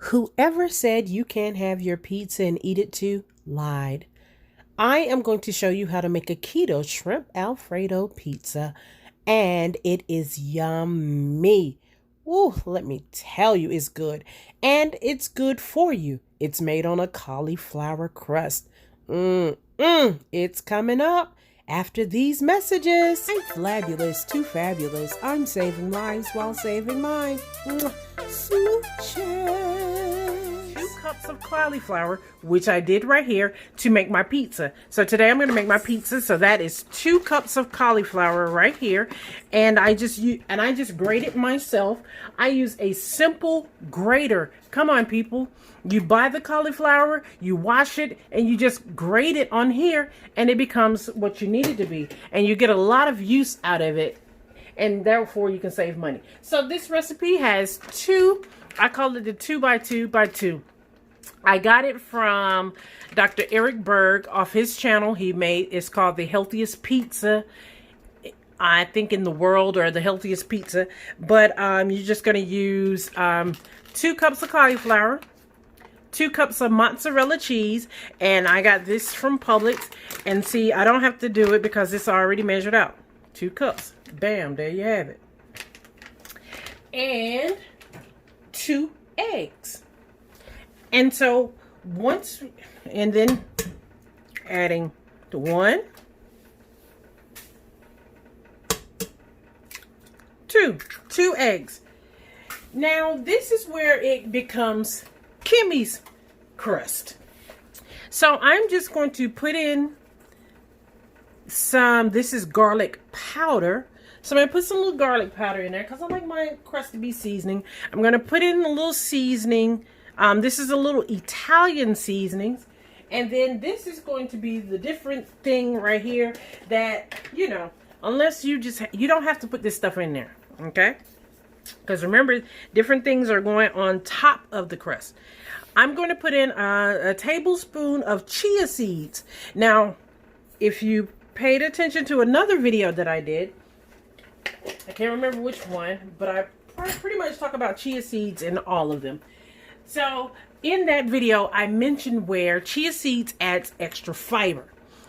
Whoever said you can't have your pizza and eat it too lied. I am going to show you how to make a keto shrimp Alfredo pizza, and it is yummy. Ooh, let me tell you, it's good. And it's good for you. It's made on a cauliflower crust. It's coming up after these messages. I'm FLABulous, too fabulous. I'm saving lives while saving mine. Smooches. 2 cups of cauliflower, which I did right here to make my pizza. So today I'm going to make my pizza. So that is 2 cups of cauliflower right here, and I just grate it myself. I use a simple grater. Come on, people. You buy the cauliflower, you wash it, and you just grate it on here, and it becomes what you need it to be. And you get a lot of use out of it, and therefore you can save money. So this recipe has I call it the 2x2x2. I got it from Dr. Berg off his channel. It's called the Healthiest Pizza, I think, in the world, or the Healthiest Pizza. But you're just going to use 2 cups of cauliflower, 2 cups of mozzarella cheese, and I got this from Publix. And see, I don't have to do it because it's already measured out. 2 cups. Bam, there you have it. And 2 eggs. And so and then adding the 1, 2 eggs. Now this is where it becomes Kimmy's crust. So I'm just going to put in this is garlic powder. So I'm going to put some little garlic powder in there because I like my crust to be seasoning. I'm going to put in a little seasoning. This is a little Italian seasonings. And then this is going to be the different thing right here that, unless you don't have to put this stuff in there. Okay? Because remember, different things are going on top of the crust. I'm going to put in a tablespoon of chia seeds. Now, if you paid attention to another video that I did, I can't remember which one, but I pretty much talk about chia seeds in all of them. So in that video, I mentioned where chia seeds adds extra fiber.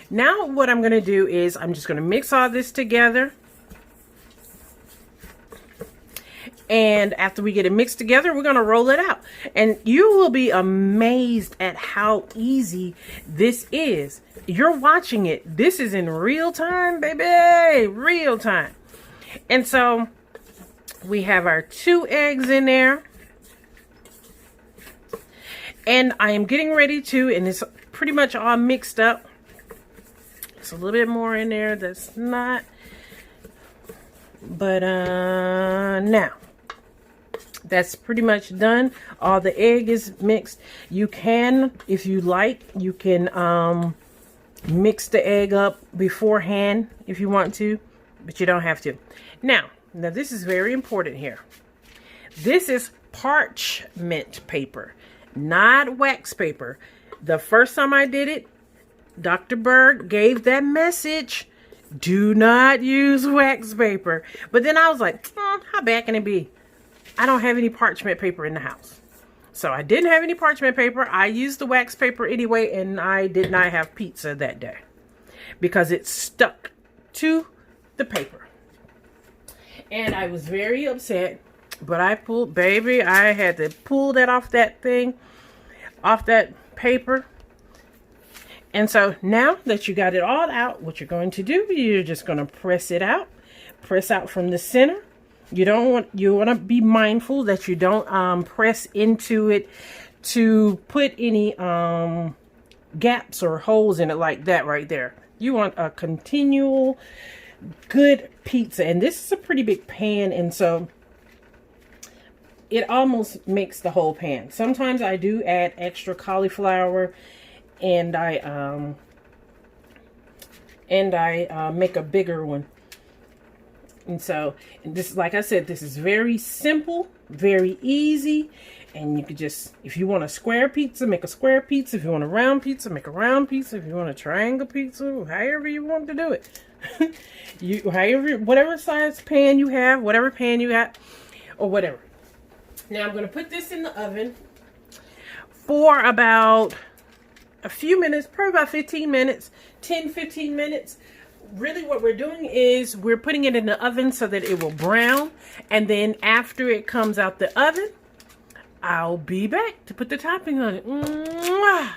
Now what I'm going to do is I'm just going to mix all this together. And after we get it mixed together, we're going to roll it out. And you will be amazed at how easy this is. You're watching it. This is in real time, baby. Real time. And so we have our 2 eggs in there. And I am getting ready to, and it's pretty much all mixed up. It's a little bit more in there that's not. But now that's pretty much done. All the egg is mixed. You can, if you like, you can mix the egg up beforehand if you want to, but you don't have to. Now this is very important here. This is parchment paper, not wax paper. The first time I did it, Dr. Berg gave that message, do not use wax paper. But then I was like, how bad can it be? I don't have any parchment paper in the house. So I didn't have any parchment paper. I used the wax paper anyway, and I did not have pizza that day because it stuck to the paper. And I was very upset, but I had to pull that off that thing, off that paper. And so now that you got it all out, what you're going to do, you're just going to press it out. Press out from the center. You want to be mindful that you don't press into it to put any gaps or holes in it like that right there. You want a continual good pizza. And this is a pretty big pan, and so it almost makes the whole pan. Sometimes I do add extra cauliflower, and I make a bigger one. And so this, like I said, this is very simple, very easy. And you could just, if you want a square pizza, make a square pizza. If you want a round pizza, make a round pizza. If you want a triangle pizza, however you want to do it. Whatever size pan you have, whatever pan you have, or whatever. Now I'm going to put this in the oven for about a few minutes, probably about 15 minutes, 10-15 minutes. Really what we're doing is we're putting it in the oven so that it will brown. And then after it comes out the oven, I'll be back to put the topping on it. Mwah!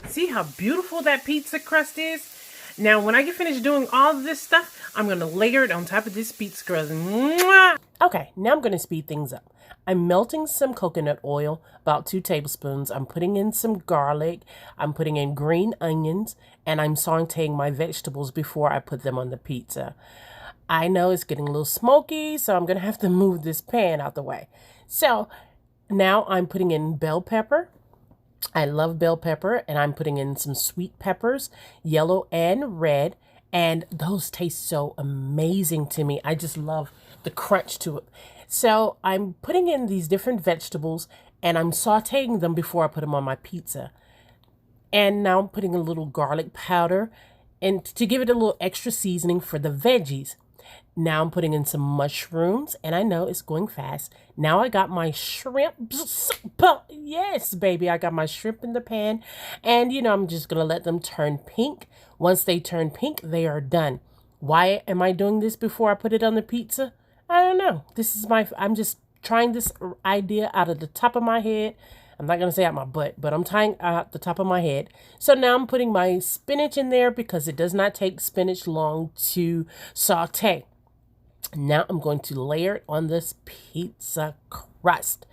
See how beautiful that pizza crust is? Now, when I get finished doing all of this stuff, I'm going to layer it on top of this pizza crust. Mwah! Okay, now I'm going to speed things up. I'm melting some coconut oil, about 2 tablespoons. I'm putting in some garlic. I'm putting in green onions. And I'm sauteing my vegetables before I put them on the pizza. I know it's getting a little smoky, so I'm going to have to move this pan out the way. So now I'm putting in bell pepper. I love bell pepper, and I'm putting in some sweet peppers, yellow and red, and those taste so amazing to me. I just love the crunch to it. So I'm putting in these different vegetables, and I'm sauteing them before I put them on my pizza. And now I'm putting a little garlic powder and to give it a little extra seasoning for the veggies. Now I'm putting in some mushrooms, and I know it's going fast. Now I got my shrimp. Yes, baby, I got my shrimp in the pan. And, I'm just going to let them turn pink. Once they turn pink, they are done. Why am I doing this before I put it on the pizza? I don't know. I'm just trying this idea out of the top of my head. I'm not going to say out my butt, but I'm tying out the top of my head. So now I'm putting my spinach in there because it does not take spinach long to saute. Now I'm going to layer it on this pizza crust.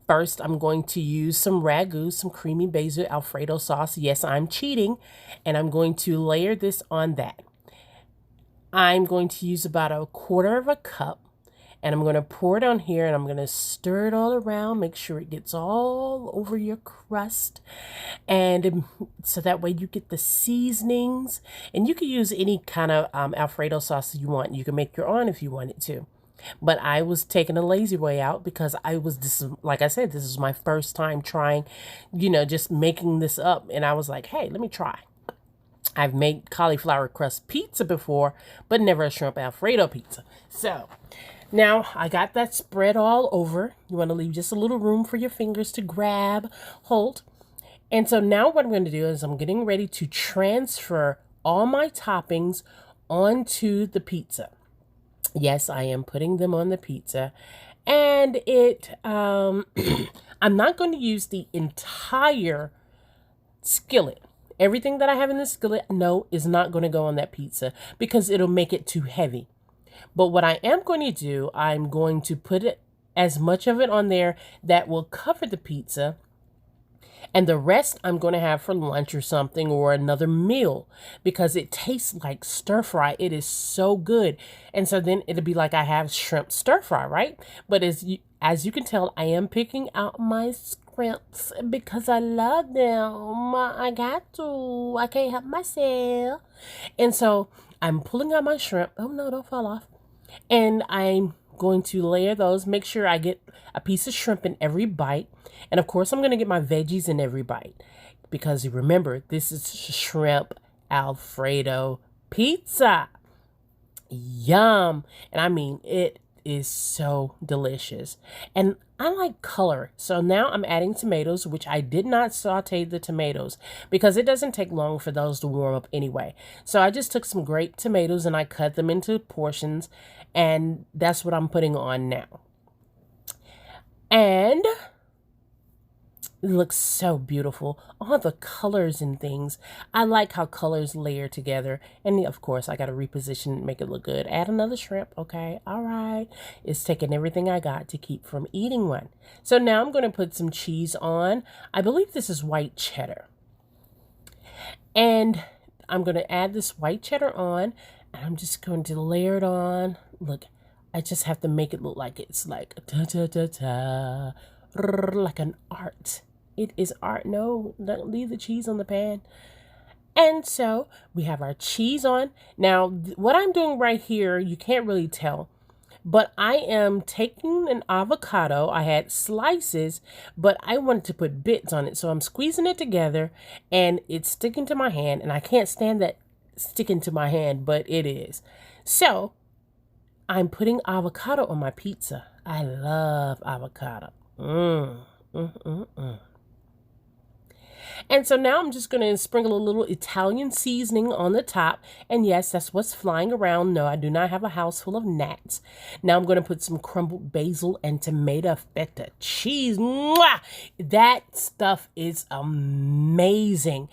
First, I'm going to use some ragu, some creamy basil Alfredo sauce. Yes, I'm cheating. And I'm going to layer this on that. I'm going to use about 1/4 cup. And I'm going to pour it on here, and I'm going to stir it all around. Make sure it gets all over your crust. And so that way you get the seasonings. And you can use any kind of Alfredo sauce you want. You can make your own if you wanted to. But I was taking a lazy way out because like I said, this is my first time trying, just making this up. And I was like, hey, let me try. I've made cauliflower crust pizza before, but never a shrimp Alfredo pizza. So now I got that spread all over. You want to leave just a little room for your fingers to grab hold. And so now what I'm going to do is I'm getting ready to transfer all my toppings onto the pizza. Yes, I am putting them on the pizza. And I'm not going to use the entire skillet. Everything that I have in the skillet, no, is not going to go on that pizza because it'll make it too heavy. But what I am going to do, I'm going to put as much of it on there that will cover the pizza. And the rest I'm going to have for lunch or something or another meal because it tastes like stir fry. It is so good. And so then it'll be like I have shrimp stir fry, right? But as you can tell, I am picking out my shrimps because I love them. I got to. I can't help myself. And so I'm pulling out my shrimp. Oh, no, don't fall off. And I'm going to layer those. Make sure I get a piece of shrimp in every bite. And of course, I'm going to get my veggies in every bite. Because remember, this is shrimp Alfredo pizza. Yum. And I mean, it is so delicious. And I like color. So now I'm adding tomatoes, which I did not saute the tomatoes because it doesn't take long for those to warm up anyway. So I just took some grape tomatoes and I cut them into portions, and that's what I'm putting on now. And it looks so beautiful. All the colors and things. I like how colors layer together. And of course, I got to reposition and make it look good. Add another shrimp. Okay. All right. It's taking everything I got to keep from eating one. So now I'm going to put some cheese on. I believe this is white cheddar. And I'm going to add this white cheddar on. And I'm just going to layer it on. Look, I just have to make it look like it's like ta-ta-ta-ta. Like an art. It is art. No, don't leave the cheese on the pan. And so we have our cheese on. Now, what I'm doing right here, you can't really tell, but I am taking an avocado. I had slices, but I wanted to put bits on it. So I'm squeezing it together and it's sticking to my hand. And I can't stand that sticking to my hand, but it is. So I'm putting avocado on my pizza. I love avocado. And so now I'm just going to sprinkle a little Italian seasoning on the top. And yes, that's what's flying around. No, I do not have a house full of gnats. Now I'm going to put some crumbled basil and tomato feta cheese. Mwah! That stuff is amazing.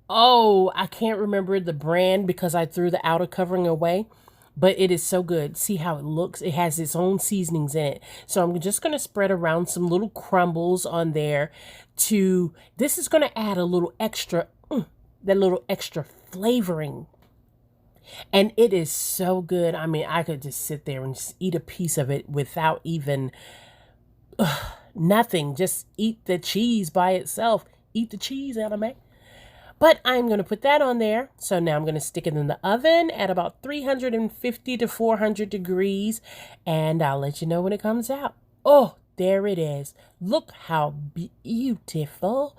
Oh, I can't remember the brand because I threw the outer covering away. But it is so good. See how it looks? It has its own seasonings in it. So I'm just going to spread around some little crumbles on there this is going to add a little extra, that little extra flavoring. And it is so good. I mean, I could just sit there and just eat a piece of it without even nothing. Just eat the cheese by itself. Eat the cheese, anime. But I'm going to put that on there. So now I'm going to stick it in the oven at about 350 to 400 degrees. And I'll let you know when it comes out. Oh, there it is. Look how beautiful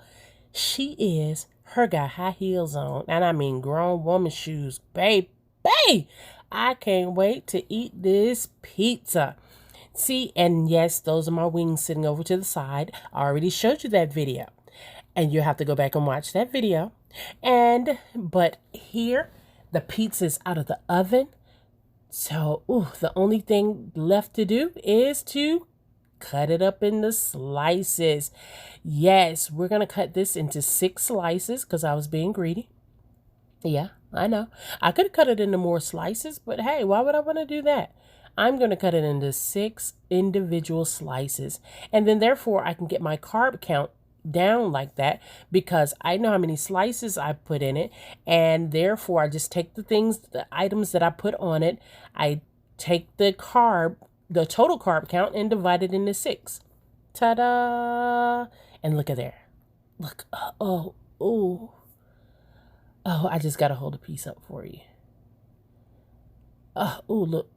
she is. Her got high heels on. And I mean grown woman shoes. Baby, I can't wait to eat this pizza. See, and yes, those are my wings sitting over to the side. I already showed you that video. And you have to go back and watch that video. But here, the pizza's out of the oven. So, the only thing left to do is to cut it up into slices. Yes, we're going to cut this into 6 slices because I was being greedy. Yeah, I know. I could have cut it into more slices, but hey, why would I want to do that? I'm going to cut it into 6 individual slices. And then therefore, I can get my carb count down like that because I know how many slices I put in it, and therefore I just take the items that I put on it, I take the total carb count and divide it into 6. Ta-da! And look at there. Look. I just gotta hold a piece up for you. Look.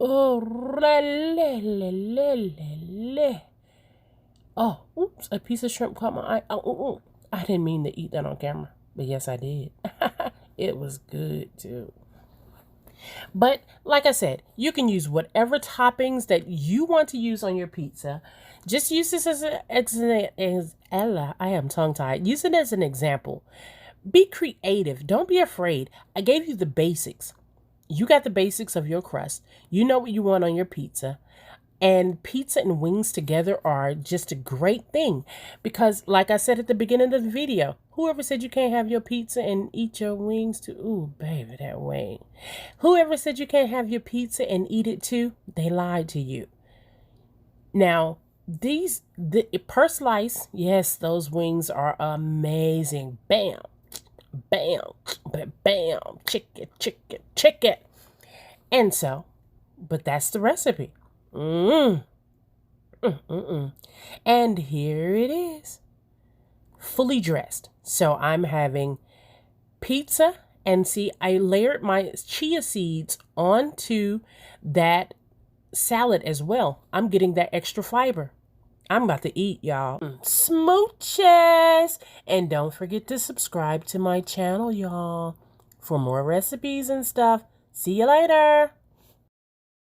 Oh, oops, a piece of shrimp caught my eye. I didn't mean to eat that on camera, but yes, I did. It was good, too. But like I said, you can use whatever toppings that you want to use on your pizza. Just use this as I am tongue-tied. Use it as an example. Be creative. Don't be afraid. I gave you the basics. You got the basics of your crust. You know what you want on your pizza. And pizza and wings together are just a great thing because, like I said at the beginning of the video, whoever said you can't have your pizza and eat your wings too? Ooh, baby, that wing. Whoever said you can't have your pizza and eat it too, they lied to you. Now, per slice, yes, those wings are amazing. Bam, bam, bam, chicken. And so, but that's the recipe. And here it is, fully dressed. So I'm having pizza, and see, I layered my chia seeds onto that salad as well. I'm getting that extra fiber. I'm about to eat, y'all. Smooches! And don't forget to subscribe to my channel, y'all, for more recipes and stuff. See you later.